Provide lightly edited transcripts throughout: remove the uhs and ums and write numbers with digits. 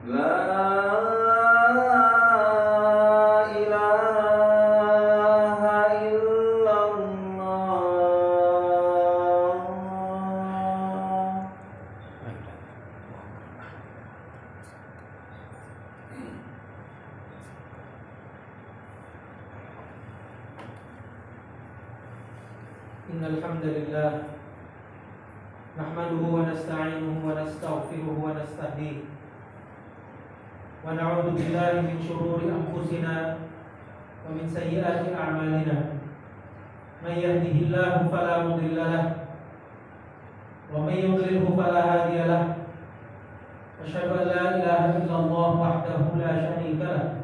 La ilaha illallah. Innal hamdalillah nahmaduhu wa nasta'inuhu wa nastaghfiruhu wa nastahdihi wa na'udzu billahi min shururi anfusina wa min sayyiati a'malina. May yahdihillahu fala mudilla lahu wa may yudlilhu fala hadiya lahu. Asyhadu an la ilaha illallah wahdahu la syarika lahu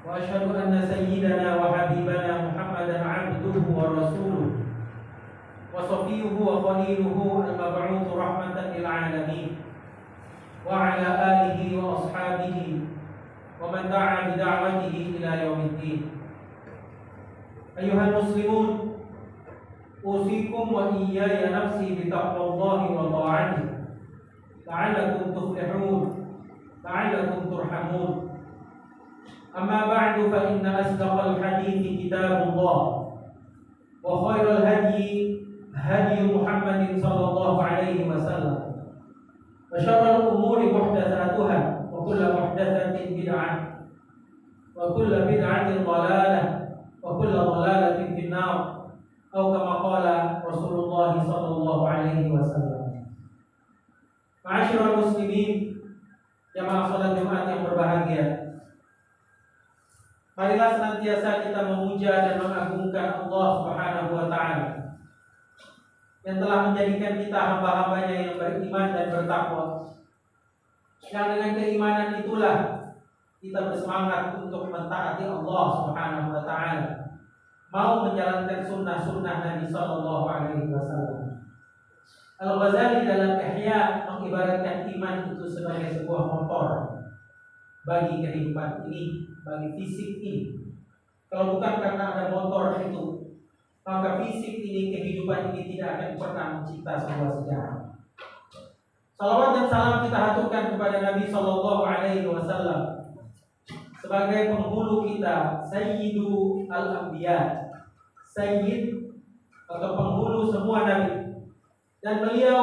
wa asyhadu anna sayyidana wa habibana Muhammadan 'abduhu wa rasuluhu wa safiyuhu wa khaliluhu al-mab'uts rahmatan lil 'alamin wa 'ala alihi wa ashabihi wa man da'a bi da'watihi ila yaumiddin. Ayyuhal muslimun, usikum wa iyaya nafsi bi taqwallahi wa ta'atihi la'allakum tuflihun, la'allakum turhamun. Amma ba'du, fa inna asdaqal hadithi kitabullah wa khairal hadyi hadi Muhammadin sallallahu alaihi wasallam wa syarrul umuri muhdatsatuha wa kullu muhdatsatin bid'ah wa kullu bid'atin dhalalah wa kullu dhalalatin finnar, atau kama qala Rasulullah sallallahu alaihi wasallam. Ma'asyiral muslimin, jamaah salat Jumat yang berbahagia, marilah senantiasa kita memuja dan mengagungkan Allah Subhanahu wa taala yang telah menjadikan kita hamba-hambanya yang beriman dan bertakwa. Yang dengan keimanan itulah kita bersemangat untuk mentaati Allah Subhanahu wa taala, mau menjalankan sunnah-sunnah Nabi sallallahu alaihi wasallam. Al-Ghazali dalam Ihya mengibaratkan iman itu sebagai sebuah motor bagi kehidupan ini, bagi fisik ini. Kalau bukan karena ada motor itu, maka fisik ini, kehidupan ini tidak akan pernah mencipta sebuah sejarah. Salawat dan salam kita haturkan kepada Nabi sallallahu alaihi wasallam sebagai penghulu kita, Sayyidu al-Anbiya, Sayyid atau penghulu semua nabi. Dan beliau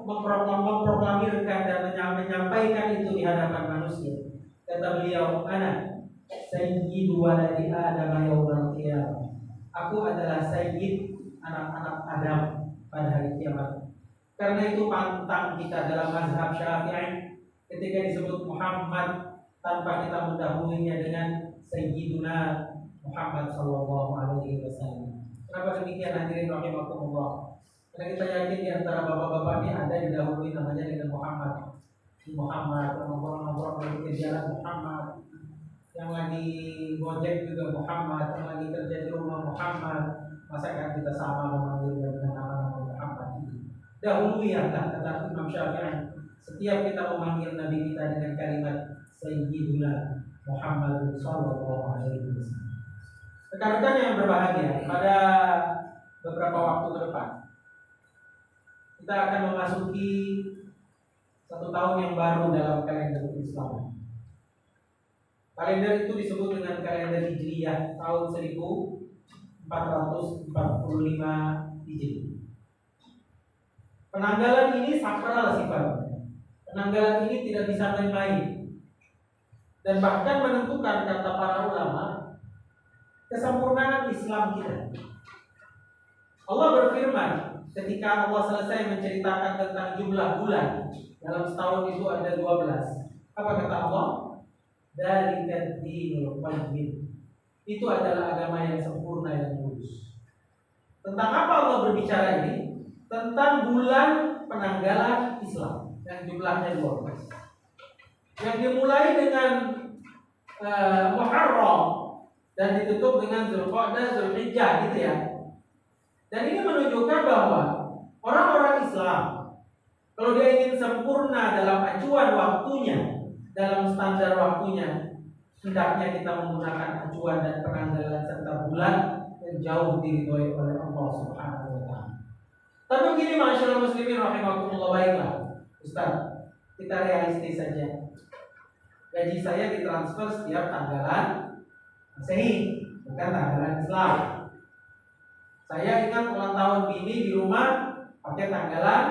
memproklamirkan dan menyampaikan itu di hadapan manusia. Kata beliau, "Ana Sayyidu waladi Adam yaumil qiyamah." Aku adalah Sayyid anak-anak Adam pada hari kiamat. Karena itu pantang kita dalam mazhab Syafi'i ketika disebut Muhammad tanpa kita mendahulunya dengan Sayyiduna Muhammad sallallahu alaihi wasallam. Kenapa demikian hadirin rahimakumullah? Karena kita yakin di antara bapak-bapak ini ada yang didahului namanya dengan Muhammad. Muhammad, orang-orang di jalan Muhammad, yang lagi gojek juga Muhammad, yang lagi kerja di rumah Muhammad. Masa kan kita sama memanggilnya dengan nama Muhammad? Dahuluilah, kata Imam Syafi'i, setiap kita memanggil Nabi kita dengan kalimat Sayyiduna Muhammad sallallahu alaihi wasallam. Rekan-rekan yang berbahagia, pada beberapa waktu ke depan kita akan memasuki satu tahun yang baru dalam kalender Islam. Kalender itu disebut dengan kalender Hijriyah, tahun 1445 Hijri. Penanggalan ini sakral sifatnya. Penanggalan ini tidak bisa main-main. Dan bahkan menentukan, kata para ulama, kesempurnaan Islam kita. Allah berfirman ketika Allah selesai menceritakan tentang jumlah bulan, dalam setahun itu ada 12. Apa kata Allah? Dzalika dinul qayyim. Itu adalah agama yang sempurna, yang lurus. Tentang apa Allah berbicara ini? Tentang bulan penanggalan Islam yang jumlahnya 12. Yang dimulai dengan Muharram dan ditutup dengan Zulqa'dah, Zulhijjah, gitu ya. Dan ini menunjukkan bahwa orang-orang Islam, kalau dia ingin sempurna dalam acuan waktunya, dalam standar waktunya, hendaknya kita menggunakan acuan dan penanggalan serta bulan yang jauh diridhoi oleh Allah Subhanahu wa taala. Tapi begini, masyaallah muslimin rahimakumullah, baiklah Ustaz, kita realistis saja. gaji saya ditransfer setiap tanggalan Masehi, bukan tanggalan Islam. Saya ingat ulang tahun bini di rumah pakai tanggalan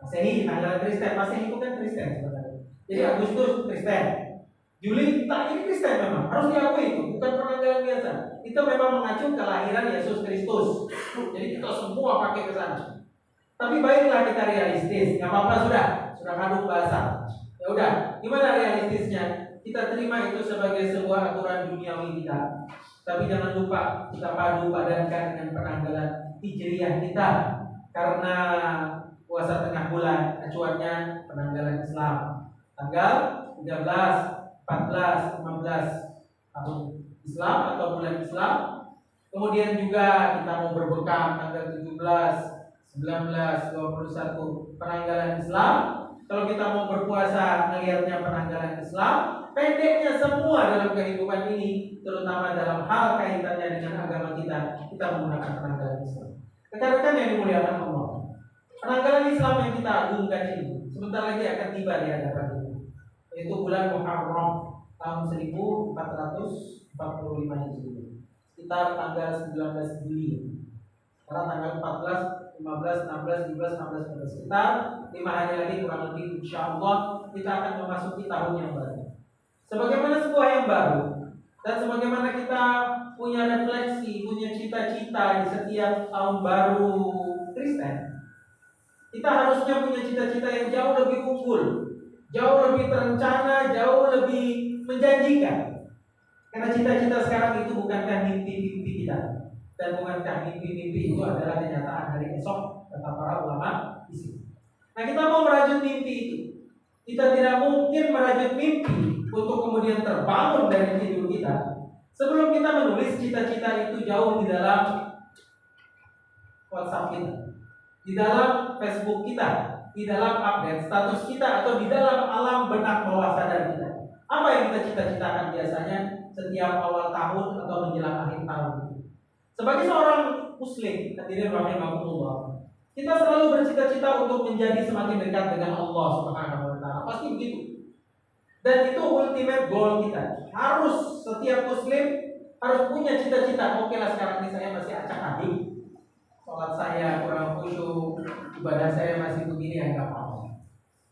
Masehi, tanggalan Kristen. Masehi itu kan Kristen sebenarnya. Jadi Agustus Kristen, Juli tak ini Kristen memang harus diakui itu, bukan penanggalan biasa. Itu memang mengacu kelahiran Yesus Kristus. Jadi kita semua pakai ke sana. Tapi baiklah kita realistis, nggak apa-apa sudah kadung bahasa. Ya udah, gimana realistisnya? Kita terima itu sebagai sebuah aturan duniawi kita. Tapi jangan lupa kita padu padankan dengan penanggalan Hijriah kita. Karena puasa tengah bulan, acuannya penanggalan Islam. Tanggal 13, 14, 15 tahun Islam atau bulan Islam. Kemudian juga kita mau berbekam tanggal 17, 19, 21 penanggalan Islam. Kalau kita mau berpuasa melihatnya penanggalan Islam. Pendeknya semua dalam kehidupan ini, terutama dalam hal kaitannya dengan agama kita menggunakan penanggalan Islam. Rekan-rekan yang dimuliakan Allah, penanggalan Islam yang kita agungkan ini sebentar lagi akan tiba di hadapan kita, yaitu bulan Muharram tahun 1445 Hijriah, sekitar tanggal 19 Juli. Karena tanggal 14, 15, 16, 17, 18, sekitar 5 hari lagi kurang lebih, insya Allah kita akan memasuki tahun yang baru. Sebagaimana sebuah yang baru, dan sebagaimana kita punya refleksi, punya cita-cita di setiap tahun baru Kristen, kita harusnya punya cita-cita yang jauh lebih unggul, jauh lebih terencana, jauh lebih menjanjikan. Karena cita-cita sekarang itu bukankah mimpi-mimpi kita, dan bukankah mimpi-mimpi itu adalah kenyataan dari esok, kata para ulama di sini. Nah, kita mau merajut mimpi itu. Kita tidak mungkin merajut mimpi untuk kemudian terbangun dari tidur kita sebelum kita menulis cita-cita itu jauh di dalam WhatsApp kita, di dalam Facebook kita, di dalam update status kita, atau di dalam alam benak bawah sadar kita. Apa yang kita cita-citakan biasanya setiap awal tahun atau menjelang akhir tahun? Sebagai seorang Muslim, hadirin rahimakumullah, kita selalu bercita-cita untuk menjadi semakin dekat dengan Allah Subhanahu wa Ta'ala. Pasti begitu. Dan itu ultimate goal kita. Harus setiap Muslim harus punya cita-cita. Oke lah, sekarang ini saya masih acak-acak, sholat saya kurang khusyuk, ibadah saya masih begini, ya nggak apa-apa.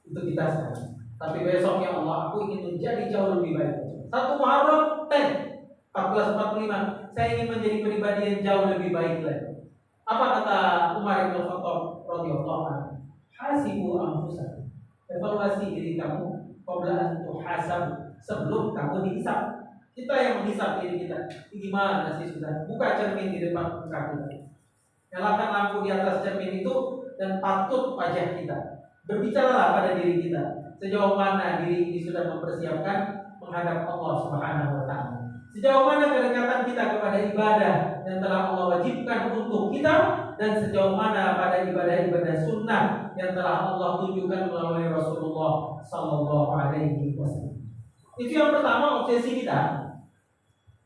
Itu kita sekarang. Tapi besok ya Allah, aku ingin menjadi jauh lebih baik. 1 Muharram 1445, saya ingin menjadi pribadi yang jauh lebih baik lagi. Apa kata Umar bin Khattab radhiyallahu anhu? Hasibu anfusakum. Evaluasi diri kamu qabla an tuhasab, sebelum kamu dihisab. Kita yang menghisab diri kita. Gimana sih sudah? Buka cermin di depan muka kita. Nyalakan lampu di atas cermin itu dan patut wajah kita. Berbicaralah pada diri kita. Sejauh mana diri ini sudah mempersiapkan menghadap Allah Subhanahu wa Ta'ala. Sejauh mana kedekatan kita kepada ibadah yang telah Allah wajibkan untuk kita, dan sejauh mana pada ibadah-ibadah sunnah yang telah Allah tunjukkan melalui Rasulullah Sallallahu Alaihi Wasallam. Itu yang pertama, obsesi kita,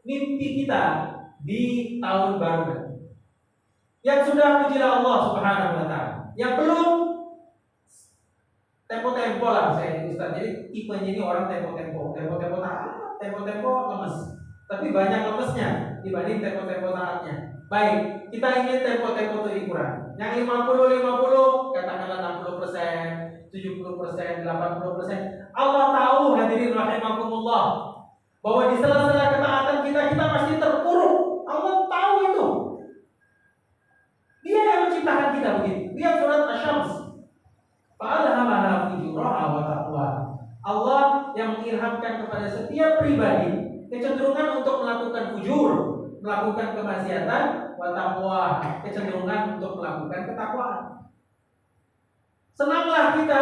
mimpi kita di tahun baru. Yang sudah pujilah Allah Subhanahu Wa Taala. Yang belum, tempo-tempo lah saya Ustaz. Jadi tipenya ini orang tempo-tempo lemes. Tapi banyak lemesnya dibanding tempo-tempo taatnya. Baik, kita ingin tempo-tempo itu dikurang. Yang 50-50, katakanlah 60%, 70%, 80%. Allah tahu, hadirin rahimakumullah, bahwa di sela-sela ketaatan kita masih terpuruk. Allah tahu itu. Dia yang menciptakan kita begitu. Lihat surat Asy-Syams. Fa'alhamaha fujuraha wa taqwaha. Allah yang mengilhamkan kepada setiap pribadi kecenderungan untuk melakukan fujur, melakukan kemaksiatan, wa taqwa, kecenderungan untuk melakukan ketakwaan. Senanglah kita,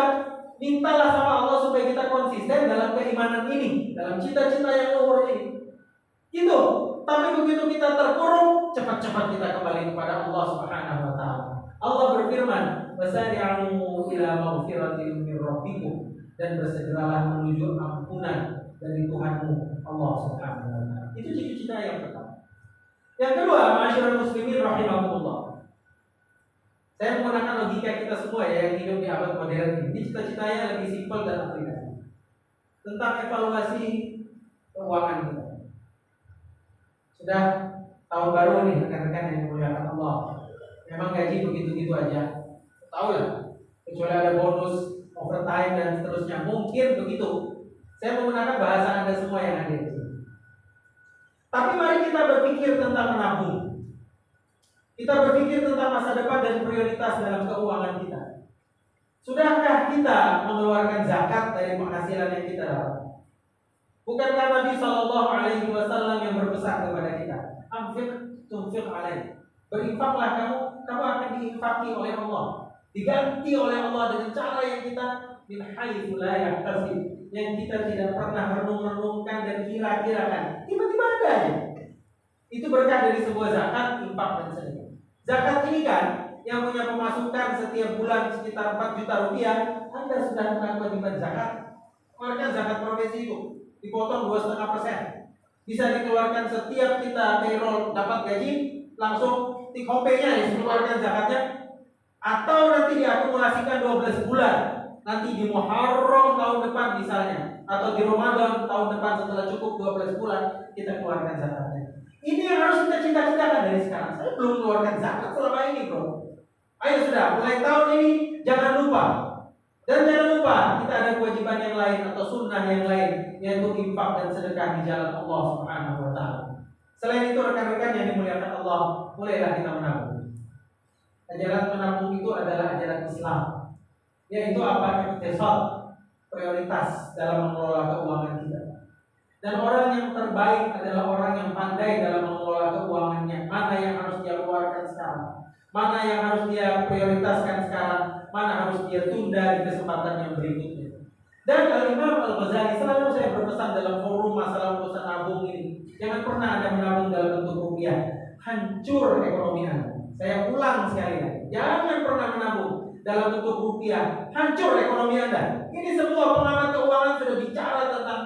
mintalah sama Allah supaya kita konsisten dalam keimanan ini, dalam cita-cita yang luhur ini. Gitu. Tapi begitu kita terpuruk, cepat-cepat kita kembali kepada Allah Subhanahu wa Ta'ala. Allah berfirman, "Wasari'u ila maghfiratin min rabbikum," dan bersegeralah menuju ampunan dari Tuhanmu Allah Subhanahu wa Ta'ala. Itu cita-cita yang pertama. Yang kedua, ma'asyiral muslimin rahimakumullah. Saya menggunakan logika kita semua ya yang hidup di abad modern ini. Cita-citanya lebih simpel dan aplikatif. tentang evaluasi keuangan kita. Sudah tahun baru nih rekan-rekan yang dimuliakan Allah. Memang gaji begitu-gitu aja. Tahu ya, kecuali ada bonus, overtime dan seterusnya. Mungkin begitu. Saya menggunakan bahasa Anda semua yang ada di sini. Tapi mari kita berpikir tentang menabung. Kita berpikir tentang masa depan dan prioritas dalam keuangan kita. Sudahkah kita mengeluarkan zakat dari penghasilan yang kita dapat? Bukankah Nabi Shallallahu Alaihi Wasallam yang berpesan kepada kita, "Anfiq tunfiq alaih." Berinfaklah kamu akan diinfaki oleh Allah, diganti oleh Allah dengan cara yang kita min haitsu la yahtasib, yang kita tidak pernah renung-renungkan dan kira-kirakan. Tiba-tiba ada aja. Itu berkah dari sebuah zakat, infak dan sedekah. Zakat ini kan yang punya pemasukan setiap bulan sekitar 4 juta rupiah, Anda sudah kena kewajiban zakat. Keluarkan zakat profesi itu, dipotong 2,5%. Bisa dikeluarkan setiap kita payroll dapat gaji, langsung tik HP-nya dikeluarkan zakatnya. Atau nanti diakumulasikan 12 bulan. Nanti di Muharram tahun depan misalnya, atau di Ramadan tahun depan setelah cukup 12 bulan, kita keluarkan zakatnya. Ini yang harus kita cita-citakan dari sekarang. Saya belum keluarkan zakat selama ini, bro. Ayo sudah, mulai tahun ini jangan lupa. Dan jangan lupa kita ada kewajiban yang lain atau sunnah yang lain, yaitu infak dan sedekah di jalan Allah Subhanahu wa taala. Selain itu rekan-rekan yang dimuliakan Allah, mulailah kita menabung. Ajaran menabung itu adalah ajaran Islam, yaitu apa? Iktisad, prioritas dalam mengelola keuangan kita. Dan orang yang terbaik adalah orang yang pandai dalam mengelola keuangannya. Mana yang harus dia keluarkan sekarang, mana yang harus dia prioritaskan sekarang, mana harus dia tunda di kesempatan yang berikutnya. Dan Al-Imam Al-Ghazali selalu saya berpesan dalam forum masalah urusan nabung ini, jangan pernah Anda menabung dalam bentuk rupiah, hancur ekonomi Anda. Saya ulang sekali lagi, jangan pernah menabung dalam bentuk rupiah, hancur ekonomi Anda. Ini semua pengamat keuangan sudah bicara tentang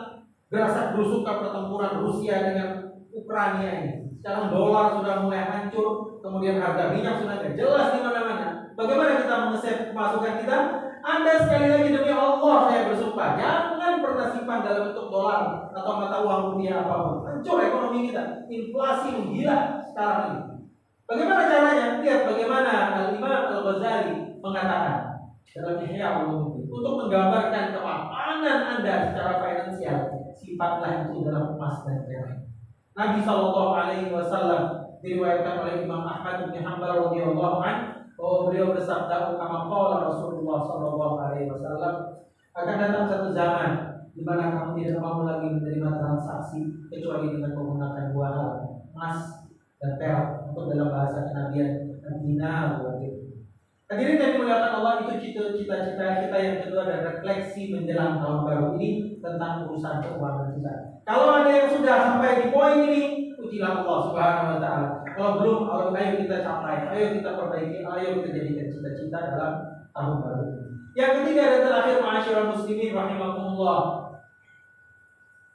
gerasak gerusukan pertempuran Rusia dengan Ukraina ini. Sekarang dolar sudah mulai hancur, kemudian harga minyak sudah tidak jelas di mana-mana. Bagaimana kita mengeset pemasukan kita? Anda sekali lagi demi Allah saya bersumpah, jangan pernah simpan dalam bentuk dolar atau mata uang rupiah apapun. Hancur ekonomi kita, inflasi menggila sekarang ini. Bagaimana caranya? Lihat bagaimana Al-Imam Al-Ghazali mengatakan dalam Ihya Ulumuddin, untuk menggambarkan kemapanan Anda secara finansial, sifatlah itu dalam emas dan perak. Nabi Shallallahu Alaihi Wasallam diriwayatkan oleh Imam Ahmad bin Hanbal radhiyallahu anhu bahwa beliau bersabda, kama qala Rasulullah Shallallahu Alaihi Wasallam, akan datang satu zaman di mana kamu tidak mau lagi menerima transaksi kecuali dengan menggunakan dua hal, emas dan perak, untuk dalam bahasa kenabian dinar wa dirham. Hadirin yang dimuliakan Allah, itu cita-cita kita yang kedua dan refleksi menjelang tahun baru ini tentang urusan keuangan kita. Kalau ada yang sudah sampai di poin ini, pujilah Allah Subhanahu wa taala. Kalau belum, ayo kita capai, ayo kita perbaiki, ayo kita jadikan cita-cita dalam tahun baru. Yang ketiga dan terakhir, ma'asyiral muslimin rahimakumullah,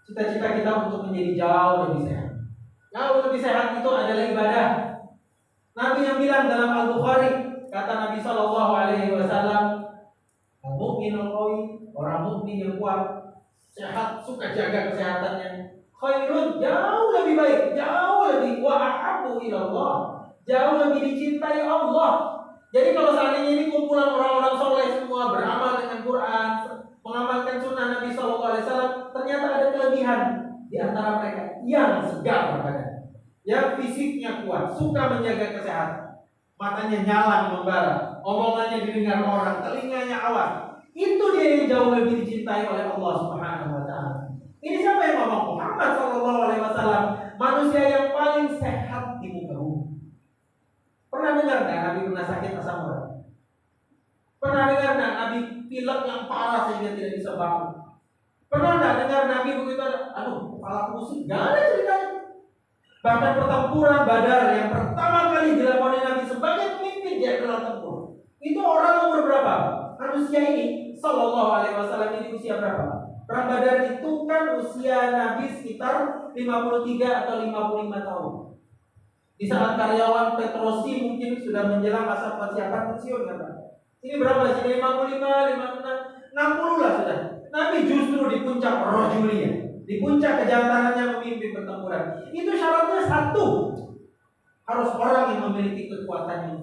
cita-cita kita untuk menjadi jauh lebih sehat. Jauh lebih sehat itu adalah ibadah. Nabi yang bilang dalam Al-Bukhari, kata Nabi Shallallahu Alaihi Wasallam, al-mu'minul qawi, orang mukmin yang kuat, sehat, suka jaga kesehatannya, khairun, jauh lebih baik, jauh lebih wa ahabbu ilallah, jauh lebih dicintai Allah. Jadi kalau seandainya ini kumpulan orang-orang soleh semua beramal dengan Quran, mengamalkan sunnah Nabi Shallallahu Alaihi Wasallam, ternyata ada kelebihan di antara mereka yang segar badan, yang fisiknya kuat, suka menjaga kesehatan, matanya nyala membara, omongannya didengar orang, telinganya awas. Itu dia yang jauh lebih dicintai oleh Allah Subhanahu wa taala. Ini siapa yang ngomong? Muhammad sallallahu alaihi wasallam, manusia yang paling sehat di muka bumi. Pernah dengar enggak Nabi pernah sakit asam urat? Pernah dengar enggak Nabi pilek yang parah sehingga tidak bisa bangun? Pernah enggak dengar Nabi begitu, aduh, kepala pusing? Enggak ada ceritanya. Bahkan pertempuran Badar yang pertama kali dilakukan Nabi sebagai pemimpin di adalah tempur. Itu orang umur berapa? Manusia ini Sallallahu Alaihi Wasallam ini usia berapa? Perang Badar itu kan usia Nabi sekitar 53 atau 55 tahun. Di saat karyawan Petrosi mungkin sudah menjelang masa persiapan pensiun kan? Ini berapa sih? 55, 56, 60 lah sudah. Nabi justru di puncak rojulia, di puncak kejantanannya memimpin pertempuran. Itu syaratnya satu, harus orang yang memiliki kekuatan yang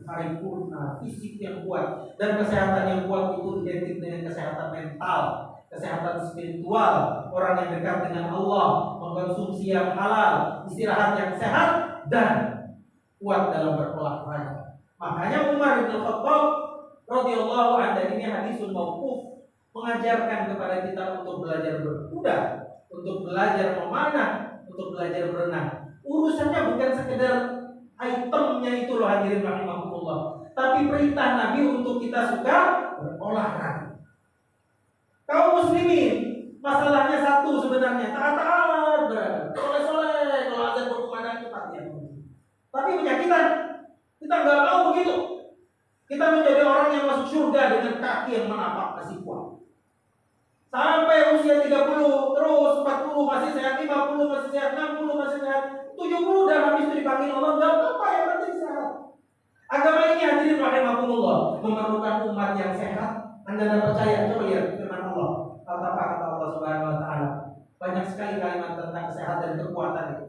paripurna, fisik yang kuat, dan kesehatan yang kuat itu identik dengan kesehatan mental, kesehatan spiritual, orang yang dekat dengan Allah, mengkonsumsi yang halal, istirahat yang sehat, dan kuat dalam berolahraga. Makanya Umar bin Khattab radhiyallahu anhu, ini hadisun mauquf, mengajarkan kepada kita untuk belajar berkuda, untuk belajar memanah, untuk belajar berenang. Urusannya bukan sekedar itemnya itu loh hadirin rahimahumullah, tapi perintah Nabi untuk kita suka berolahraga. Kaum muslimin, masalahnya satu sebenarnya, taat-taat, soleh-soleh, kalau azan berkumandang cepat ya. Tapi penyakitan, kita nggak mau begitu. Kita menjadi orang yang masuk surga dengan kaki yang menapak masih kuat. Sampai usia 30, terus 40 masih sehat, 50 masih sehat, 60 masih sehat, 70 dan habis itu dipanggil Allah, nggak apa-apa, yang penting sehat. Agama ini hadirin rahimahumullah memerlukan umat yang sehat. Anda percaya? Coba lihat firman Allah. Kata Allah Subhanahu wa taala. Banyak sekali kalimat tentang kesehatan dan kekuatan itu.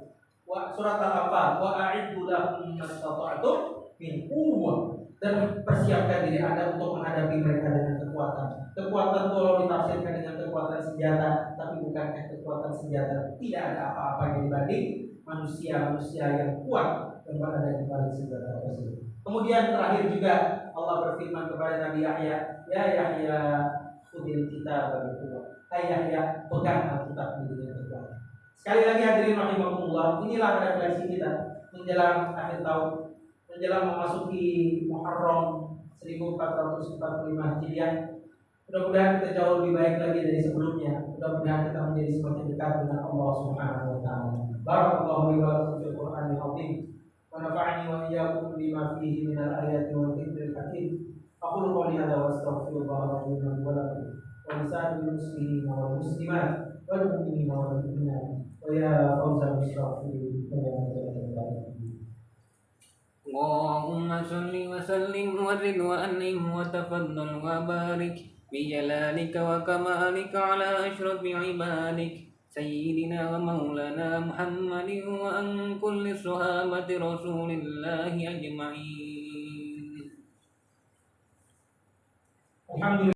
Surat Al-Anfal, wa a'iddu lahum mastata'tum min quwwah, dan persiapkan diri Anda untuk menghadapi mereka dengan kekuatan. Kekuatan kalau ditafsirkan dengan kekuatan senjata, tapi bukan kekuatan senjata. Tidak ada apa-apa dibanding manusia-manusia yang kuat yang berada di balik senjata tersebut. Kemudian terakhir juga Allah berfirman kepada Nabi Yahya, ya Yahya, khudil kitab berkuat. Hai Yahya, pegang Alkitab dengan kekuatan. Sekali lagi hadirin rahimahumullah, inilah refleksi kita menjelang akhir tahun, menjelang memasuki Muharram 1445 Hijriah. Mudah-mudahan kita jauh lebih baik lagi dari sebelumnya. Mudah-mudahan kita menjadi semakin dekat dengan Allah Subhanahu wa taala. Barakallahu li wa lakum fil Qur'anil azim. Wa nafa'ani wa iyyakum bima fihi minal ayati wal dzikril hakim. Aqulu qawli hadza wa astaghfirullah li wa lakum wa lisa'il muslimin wal muslimat wal mu'minina wal mu'minat. Wa ya fawzal mustaghfirin wa ya Allahumma salli wa sallim wa rid wa an'im wa tafaddal wa barik bi jalalika wa kamalika ala asyrafil ibadik sayyidina wa maulana Muhammadin wa an kulli sahabati rasulillahi ajma'in. Alhamdulillah.